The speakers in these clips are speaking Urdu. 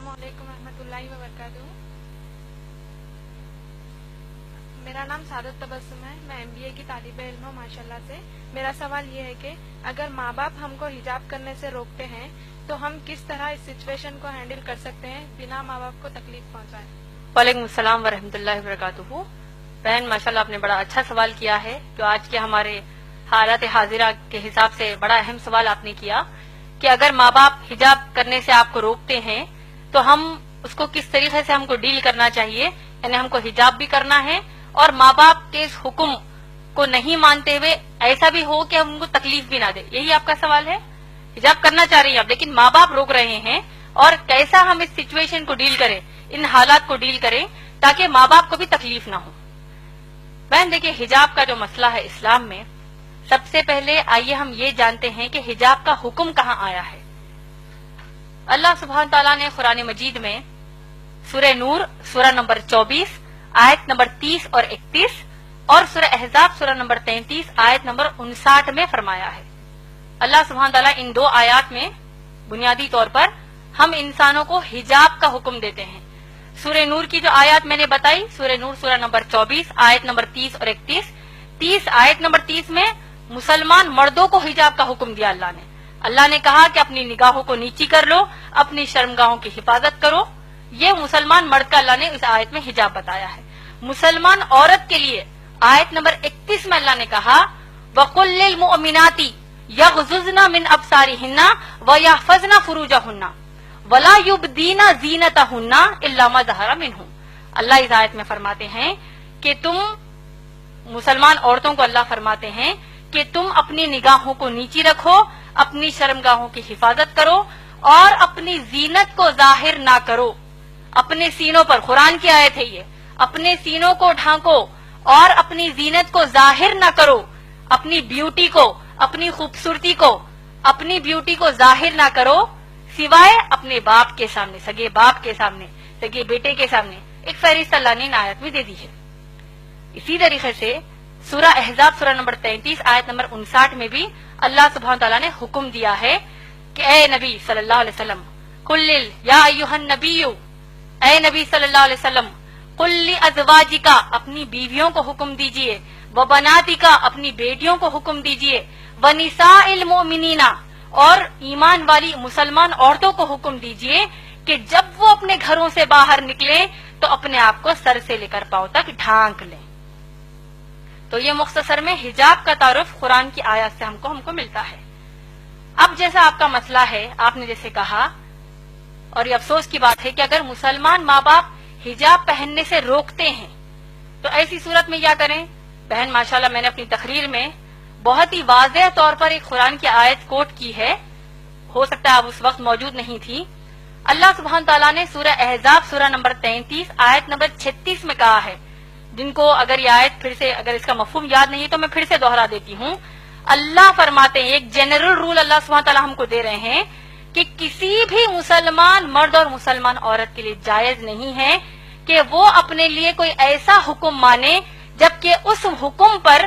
السلام علیکم ورحمۃ اللہ وبرکاتہ. میرا نام سعادت تبسم ہے. میں MBA کی طالب علم ہوں ماشاء اللہ سے. میرا سوال یہ ہے کہ اگر ماں باپ ہم کو حجاب کرنے سے روکتے ہیں تو ہم کس طرح اس سچویشن کو ہینڈل کر سکتے ہیں بنا ماں باپ کو تکلیف پہنچائے. وعلیکم السلام ورحمۃ اللہ وبرکاتہ. بہن ماشاء اللہ آپ نے بڑا اچھا سوال کیا ہے جو آج کے ہمارے حالات حاضرہ کے حساب سے بڑا اہم سوال آپ نے کیا کہ اگر ماں باپ حجاب کرنے سے آپ کو روکتے ہیں تو ہم اس کو کس طریقے سے ہم کو ڈیل کرنا چاہیے. یعنی ہم کو حجاب بھی کرنا ہے اور ماں باپ کے اس حکم کو نہیں مانتے ہوئے ایسا بھی ہو کہ ہم ان کو تکلیف بھی نہ دے. یہی آپ کا سوال ہے. حجاب کرنا چاہ رہی ہیں آپ لیکن ماں باپ روک رہے ہیں اور کیسا ہم اس سچویشن کو ڈیل کریں, ان حالات کو ڈیل کریں تاکہ ماں باپ کو بھی تکلیف نہ ہو. بہن دیکھیے حجاب کا جو مسئلہ ہے اسلام میں, سب سے پہلے آئیے ہم یہ جانتے ہیں کہ حجاب کا حکم کہاں آیا ہے. اللہ سبحانہ تعالیٰ نے قرآن مجید میں سورہ نور سورہ نمبر 24 آیت نمبر 30 اور 31 اور سورہ احزاب سورہ نمبر 33 آیت نمبر 59 میں فرمایا ہے. اللہ سبحانہ تعالیٰ ان دو آیات میں بنیادی طور پر ہم انسانوں کو حجاب کا حکم دیتے ہیں. سورہ نور کی جو آیات میں نے بتائی, سورہ نور سورہ نمبر 24 آیت نمبر 30 اور 31 آیت نمبر 30 میں مسلمان مردوں کو حجاب کا حکم دیا اللہ نے. اللہ نے کہا کہ اپنی نگاہوں کو نیچی کر لو, اپنی شرمگاہوں کی حفاظت کرو. یہ مسلمان مرد کا اللہ نے اس آیت میں حجاب بتایا ہے. مسلمان عورت کے لیے آیت نمبر 31 میں اللہ نے کہا وَقُلْ لِلْمُؤْمِنَاتِ يَغْضُضْنَ مِنْ أَبْصَارِهِنَّ وَيَحْفَظْنَ فُرُوجَهُنَّ وَلَا يُبْدِينَ زِينَتَهُنَّ إِلَّا مَا ظَهَرَ مِنْهُ. اللہ اس آیت میں فرماتے ہیں کہ تم مسلمان عورتوں کو اللہ فرماتے ہیں کہ تم اپنی نگاہوں کو نیچی رکھو, اپنی شرمگاہوں کی حفاظت کرو اور اپنی زینت کو ظاہر نہ کرو. اپنے سینوں پر, قرآن کی آیت ہے یہ, اپنے سینوں کو ڈھانکو اور اپنی زینت کو ظاہر نہ کرو. اپنی بیوٹی کو, اپنی خوبصورتی کو, اپنی بیوٹی کو ظاہر نہ کرو سوائے اپنے باپ کے سامنے, سگے باپ کے سامنے, سگے بیٹے کے سامنے. ایک فہرست اللہ نے ان آیت میں دے دی ہے. اسی طریقے سے سورہ احزاب سورہ نمبر 33 آیت نمبر 59 میں بھی اللہ سبحانہ تعالیٰ نے حکم دیا ہے کہ اے نبی صلی اللہ علیہ وسلم قل یا ایھا النبی, اے نبی صلی اللہ علیہ وسلم قل لازواجک, اپنی بیویوں کو حکم دیجئے, وبناتک, اپنی بیٹیوں کو حکم دیجئے, ونساء المؤمنین, اور ایمان والی مسلمان عورتوں کو حکم دیجئے کہ جب وہ اپنے گھروں سے باہر نکلیں تو اپنے آپ کو سر سے لے کر پاؤں تک ڈھانک لیں. تو یہ مختصر میں حجاب کا تعارف قرآن کی آیات سے ہم کو ملتا ہے. اب جیسا آپ کا مسئلہ ہے, آپ نے جیسے کہا, اور یہ افسوس کی بات ہے کہ اگر مسلمان ماں باپ حجاب پہننے سے روکتے ہیں تو ایسی صورت میں کیا کریں. بہن ماشاءاللہ میں نے اپنی تقریر میں بہت ہی واضح طور پر ایک قرآن کی آیت کوٹ کی ہے, ہو سکتا ہے آپ اس وقت موجود نہیں تھی. اللہ سبحانہ تعالیٰ نے سورہ احزاب سورہ نمبر 33 آیت نمبر 36 میں کہا ہے, جن کو اگر یہ آیت پھر سے, اگر اس کا مفہوم یاد نہیں تو میں پھر سے دوہرا دیتی ہوں. اللہ فرماتے ہیں, ایک جنرل رول اللہ سبحانہ تعالیٰ ہم کو دے رہے ہیں کہ کسی بھی مسلمان مرد اور مسلمان عورت کے لیے جائز نہیں ہے کہ وہ اپنے لیے کوئی ایسا حکم مانے جبکہ اس حکم پر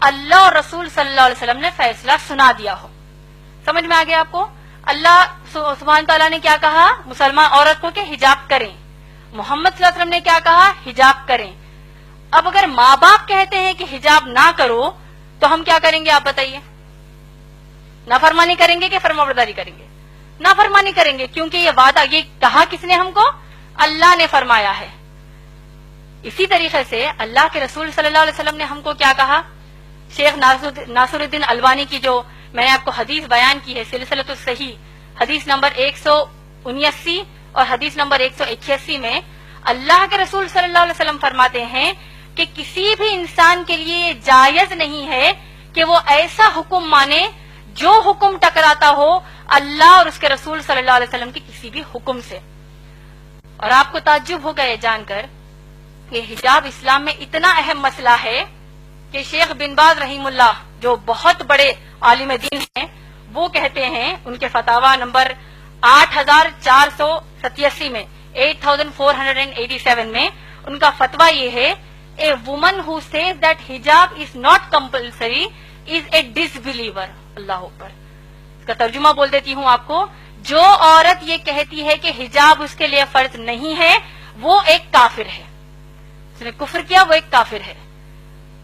اللہ اور رسول صلی اللہ علیہ وسلم نے فیصلہ سنا دیا ہو. سمجھ میں آ گیا آپ کو؟ اللہ سبحانہ تعالیٰ نے کیا کہا مسلمان عورت کو کہ حجاب کریں. محمد صلی اللہ علیہ وسلم نے کیا کہا حجاب کریں. اب اگر ماں باپ کہتے ہیں کہ حجاب نہ کرو تو ہم کیا کریں گے آپ بتائیے؟ نافرمانی کریں گے کہ فرمانبرداری کریں گے؟ نافرمانی کریں گے, کیونکہ یہ وعدہ, یہ کہا کس نے ہم کو؟ اللہ نے فرمایا ہے. اسی طریقے سے اللہ کے رسول صلی اللہ علیہ وسلم نے ہم کو کیا کہا؟ شیخ ناصر الدین البانی کی جو میں نے آپ کو حدیث بیان کی ہے, سلسلۃ الصحیح حدیث نمبر 179 اور حدیث نمبر 181 میں اللہ کے رسول صلی اللہ علیہ وسلم فرماتے ہیں کہ کسی بھی انسان کے لیے یہ جائز نہیں ہے کہ وہ ایسا حکم مانے جو حکم ٹکراتا ہو اللہ اور اس کے رسول صلی اللہ علیہ وسلم کے کسی بھی حکم سے. اور آپ کو تعجب ہوگا یہ جان کر کہ حجاب اسلام میں اتنا اہم مسئلہ ہے کہ شیخ بن باز رحیم اللہ جو بہت بڑے عالم دین ہیں, وہ کہتے ہیں ان کے فتاوا نمبر 8487 میں 8487 میں ان کا فتویٰ یہ ہے, a woman who says that حجاب is not compulsory is a disbeliever بلیور. اللہ اوپر. اس کا ترجمہ بول دیتی ہوں آپ کو, جو عورت یہ کہتی ہے کہ حجاب اس کے لیے فرض نہیں ہے وہ ایک کافر ہے، اس نے کفر کیا، وہ ایک کافر ہے۔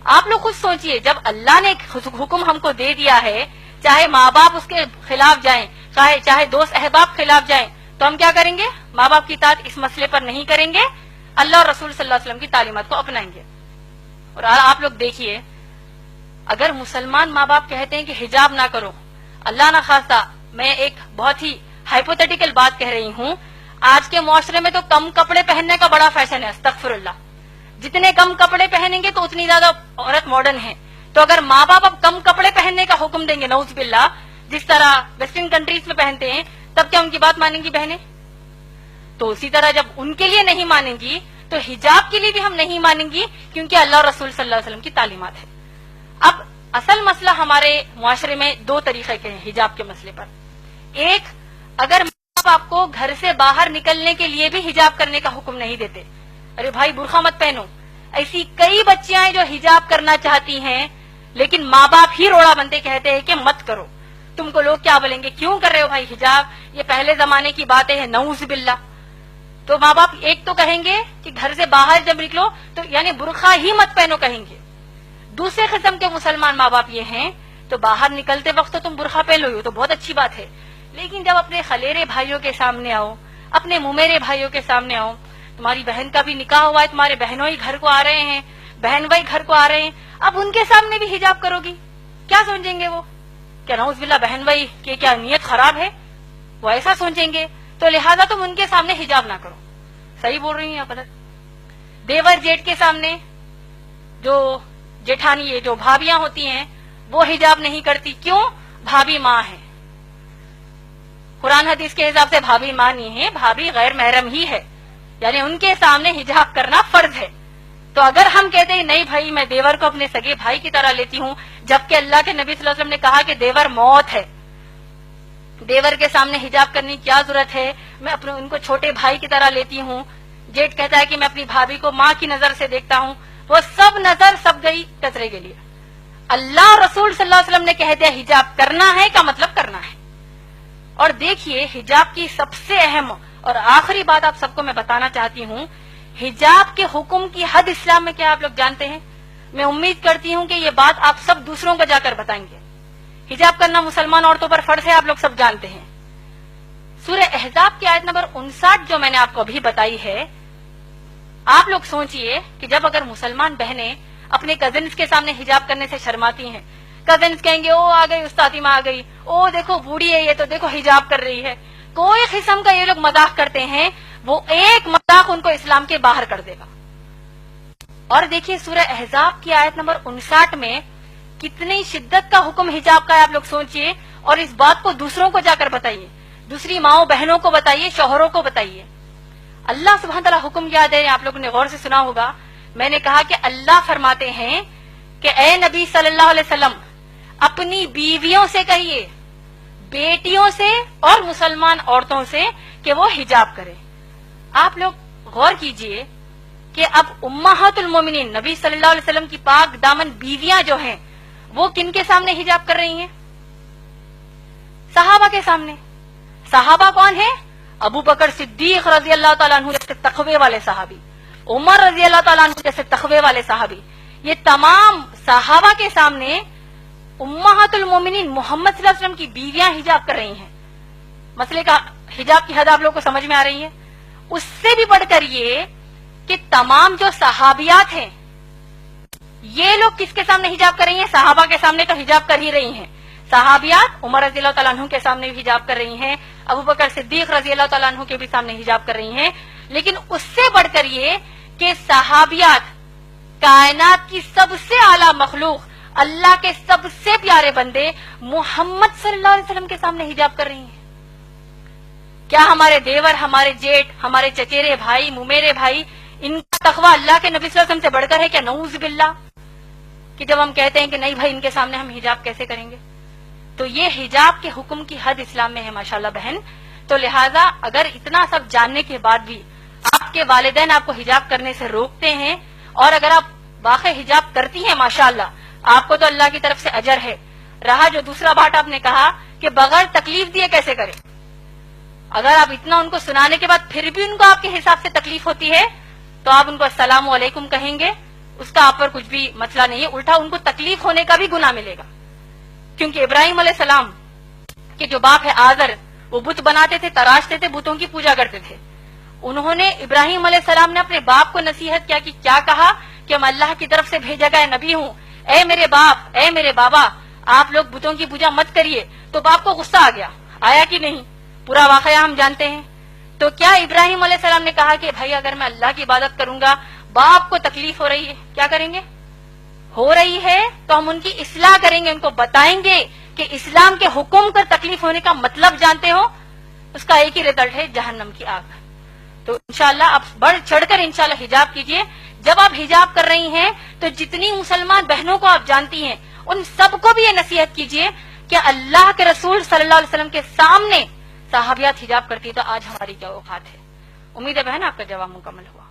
آپ لوگ خود سوچئے، جب اللہ نے حکم ہم کو دے دیا ہے، چاہے ماں باپ اس کے خلاف جائیں، چاہے دوست احباب خلاف جائیں، تو ہم کیا کریں گے؟ ماں باپ کی اطاعت اس مسئلے پر نہیں کریں گے، اللہ اور رسول صلی اللہ علیہ وسلم کی تعلیمات کو اپنائیں گے۔ اور آپ لوگ دیکھیے، اگر مسلمان ماں باپ کہتے ہیں کہ حجاب نہ کرو، اللہ نہ خواستہ میں ایک بہت ہی ہائپوتھیٹیکل بات کہہ رہی ہوں، آج کے معاشرے میں تو کم کپڑے پہننے کا بڑا فیشن ہے، استغفر اللہ، جتنے کم کپڑے پہنیں گے تو اتنی زیادہ عورت ماڈرن ہے۔ تو اگر ماں باپ اب کم کپڑے پہننے کا حکم دیں گے، نعوذ باللہ، جس طرح ویسٹرن کنٹریز میں پہنتے ہیں، تب کیا ان کی بات مانیں گی بہنیں؟ تو اسی طرح جب ان کے لیے نہیں مانیں گی تو حجاب کے لیے بھی ہم نہیں مانیں گی، کیونکہ اللہ اور رسول صلی اللہ علیہ وسلم کی تعلیمات ہے۔ اب اصل مسئلہ ہمارے معاشرے میں دو طریقے کے ہیں حجاب کے مسئلے پر۔ ایک، اگر ماں باپ آپ کو گھر سے باہر نکلنے کے لیے بھی حجاب کرنے کا حکم نہیں دیتے، ارے بھائی برقع مت پہنو، ایسی کئی بچیاں ہیں جو حجاب کرنا چاہتی ہیں لیکن ماں باپ ہی روڑا بنتے کہتے ہیں کہ مت کرو، تم کو لوگ کیا بولیں گے، کیوں کر رہے ہو بھائی حجاب، یہ پہلے زمانے کی باتیں ہیں، نعوذ باللہ۔ تو ماں باپ ایک تو کہیں گے کہ گھر سے باہر جب نکلو تو یعنی برقع ہی مت پہنو کہیں گے۔ دوسرے قسم کے مسلمان ماں باپ یہ ہیں تو باہر نکلتے وقت تو تم برقع پہن لو، تو بہت اچھی بات ہے، لیکن جب اپنے خلیرے بھائیوں کے سامنے آؤ، اپنے ممیرے بھائیوں کے سامنے آؤ، تمہاری بہن کا بھی نکاح ہوا ہے، تمہارے بہنوں ہی گھر کو آ رہے ہیں، بہن بھائی گھر کو آ رہے ہیں، اب ان کے سامنے بھی حجاب کرو گی، کیا سمجھیں گے وہ؟ کیا نعوذ باللہ بہن بھائی کی کیا نیت خراب ہے، وہ ایسا سوچیں گے، تو لہٰذا تم ان کے سامنے حجاب نہ کرو۔ صحیح بول رہی ہیں یا غلط؟ دیور جیٹ کے سامنے جو جیٹھانی یہ جو بھابیاں ہوتی ہیں وہ حجاب نہیں کرتی، کیوں؟ بھابی ماں ہے، قرآن حدیث کے حساب سے بھابی ماں نہیں ہے، بھابی غیر محرم ہی ہے، یعنی ان کے سامنے حجاب کرنا فرض ہے۔ تو اگر ہم کہتے ہیں نہیں بھائی میں دیور کو اپنے سگے بھائی کی طرح لیتی ہوں، جبکہ اللہ کے نبی صلی اللہ علیہ وسلم نے کہا کہ دیور موت ہے، دیور کے سامنے حجاب کرنے کی کیا ضرورت ہے، میں اپنے ان کو چھوٹے بھائی کی طرح لیتی ہوں، جیٹ کہتا ہے کہ میں اپنی بھابھی کو ماں کی نظر سے دیکھتا ہوں، وہ سب نظر سب گئی کچرے کے لیے۔ اللہ اور رسول صلی اللہ علیہ وسلم نے کہہ دیا حجاب کرنا ہے کا مطلب کرنا ہے۔ اور دیکھیے حجاب کی سب سے اہم اور آخری بات آپ سب کو میں بتانا چاہتی ہوں، حجاب کے حکم کی حد اسلام میں کیا آپ لوگ جانتے ہیں؟ میں امید کرتی ہوں کہ یہ بات آپ سب دوسروں کو جا کر بتائیں گے۔ حجاب کرنا مسلمان عورتوں پر فرض ہے، آپ لوگ سب جانتے ہیں۔ سورہ احزاب کی آیت نمبر 59 جو میں نے آپ کو ابھی بتائی ہے، آپ لوگ سوچئے کہ جب اگر مسلمان بہنیں اپنے کزنز کے سامنے حجاب کرنے سے شرماتی ہیں، کزنز کہیں گے او آ گئی استادی ماں آ گئی، او دیکھو بوڑھی ہے یہ تو دیکھو حجاب کر رہی ہے، کوئی قسم کا یہ لوگ مذاق کرتے ہیں، وہ ایک مذاق ان کو اسلام کے باہر کر دے گا۔ اور دیکھیے سورہ احزاب کی آیت نمبر 59 میں کتنی شدت کا حکم حجاب کا ہے، آپ لوگ سوچئے، اور اس بات کو دوسروں کو جا کر بتائیے، دوسری ماؤں بہنوں کو بتائیے، شوہروں کو بتائیے۔ اللہ سبحانہ تعالیٰ حکم کیا دے، آپ لوگوں نے غور سے سنا ہوگا، میں نے کہا کہ اللہ فرماتے ہیں کہ اے نبی صلی اللہ علیہ وسلم اپنی بیویوں سے کہیے، بیٹیوں سے اور مسلمان عورتوں سے کہ وہ حجاب کرے۔ آپ لوگ غور کیجئے کہ اب امہات المومنین نبی صلی اللہ علیہ وسلم کی پاک دامن بیویاں جو ہیں وہ کن کے سامنے حجاب کر رہی ہیں؟ صحابہ کے سامنے۔ صحابہ کون ہیں؟ ابو بکر صدیق رضی اللہ تعالیٰ عنہ جیسے تقوی والے صحابی، عمر رضی اللہ تعالیٰ عنہ جیسے تقوی والے صحابی، یہ تمام صحابہ کے سامنے امہات المومنین محمد صلی اللہ علیہ وسلم کی بیویاں حجاب کر رہی ہیں۔ مسئلے کا حجاب کی حد آپ لوگوں کو سمجھ میں آ رہی ہے؟ اس سے بھی بڑھ کر یہ کہ تمام جو صحابیات ہیں یہ لوگ کس کے سامنے حجاب کر رہی ہیں؟ صحابہ کے سامنے تو حجاب کر ہی رہی ہیں، صحابیات عمر رضی اللہ تعالیٰ عنہ کے سامنے بھی حجاب کر رہی ہیں، ابو بکر صدیق رضی اللہ تعالیٰ عنہ کے بھی سامنے حجاب کر رہی ہیں، لیکن اس سے بڑھ کر یہ کہ صحابیات کائنات کی سب سے اعلیٰ مخلوق اللہ کے سب سے پیارے بندے محمد صلی اللہ علیہ وسلم کے سامنے حجاب کر رہی ہیں۔ کیا ہمارے دیور، ہمارے جیٹ، ہمارے چچیرے بھائی، ممیرے بھائی، ان کا تقویٰ اللہ کے نبی صلی اللہ علیہ وسلم سے بڑھ کر ہے کیا؟ نعوذ باللہ، کہ جب ہم کہتے ہیں کہ نہیں بھائی ان کے سامنے ہم حجاب کیسے کریں گے؟ تو یہ حجاب کے حکم کی حد اسلام میں ہے ماشاءاللہ بہن۔ تو لہٰذا اگر اتنا سب جاننے کے بعد بھی آپ کے والدین آپ کو حجاب کرنے سے روکتے ہیں، اور اگر آپ واقعی حجاب کرتی ہیں ماشاءاللہ آپ کو تو اللہ کی طرف سے اجر ہے۔ رہا جو دوسرا بات آپ نے کہا کہ بغیر تکلیف دیے کیسے کریں، اگر آپ اتنا ان کو سنانے کے بعد پھر بھی ان کو آپ کے حساب سے تکلیف ہوتی ہے تو آپ ان کو السلام علیکم کہیں گے، اس کا آپ پر کچھ بھی مسئلہ نہیں ہے، الٹا ان کو تکلیف ہونے کا بھی گناہ ملے گا. کیونکہ ابراہیم علیہ السلام کے جو باپ ہے آزر، وہ بت بناتے تھے، تراشتے تھے، بتوں کی پوجا کرتے تھے. انہوں نے ابراہیم علیہ السلام نے اپنے باپ کو نصیحت کیا کہ کیا کہا کہ میں اللہ کی طرف سے بھیجا گیا نبی ہوں، اے میرے باپ، اے میرے بابا، آپ لوگ بتوں کی پوجا مت کریے. تو باپ کو غصہ آ گیا، آیا کہ نہیں؟ پورا واقعہ ہم جانتے ہیں. تو کیا ابراہیم علیہ السلام نے کہا کہ بھائی اگر میں اللہ کی عبادت کروں گا، باپ کو تکلیف ہو رہی ہے، کیا کریں گے؟ ہو رہی ہے تو ہم ان کی اصلاح کریں گے، ان کو بتائیں گے کہ اسلام کے حکم کر تکلیف ہونے کا مطلب جانتے ہو، اس کا ایک ہی رزلٹ ہے جہنم کی آگ. تو انشاءاللہ آپ بڑھ چڑھ کر انشاءاللہ حجاب کیجئے. جب آپ حجاب کر رہی ہیں تو جتنی مسلمان بہنوں کو آپ جانتی ہیں ان سب کو بھی یہ نصیحت کیجئے کہ اللہ کے رسول صلی اللہ علیہ وسلم کے سامنے صحابیات حجاب کرتی تو آج ہماری کیا اوقات ہے. امید ہے بہن آپ کا جواب مکمل ہوا.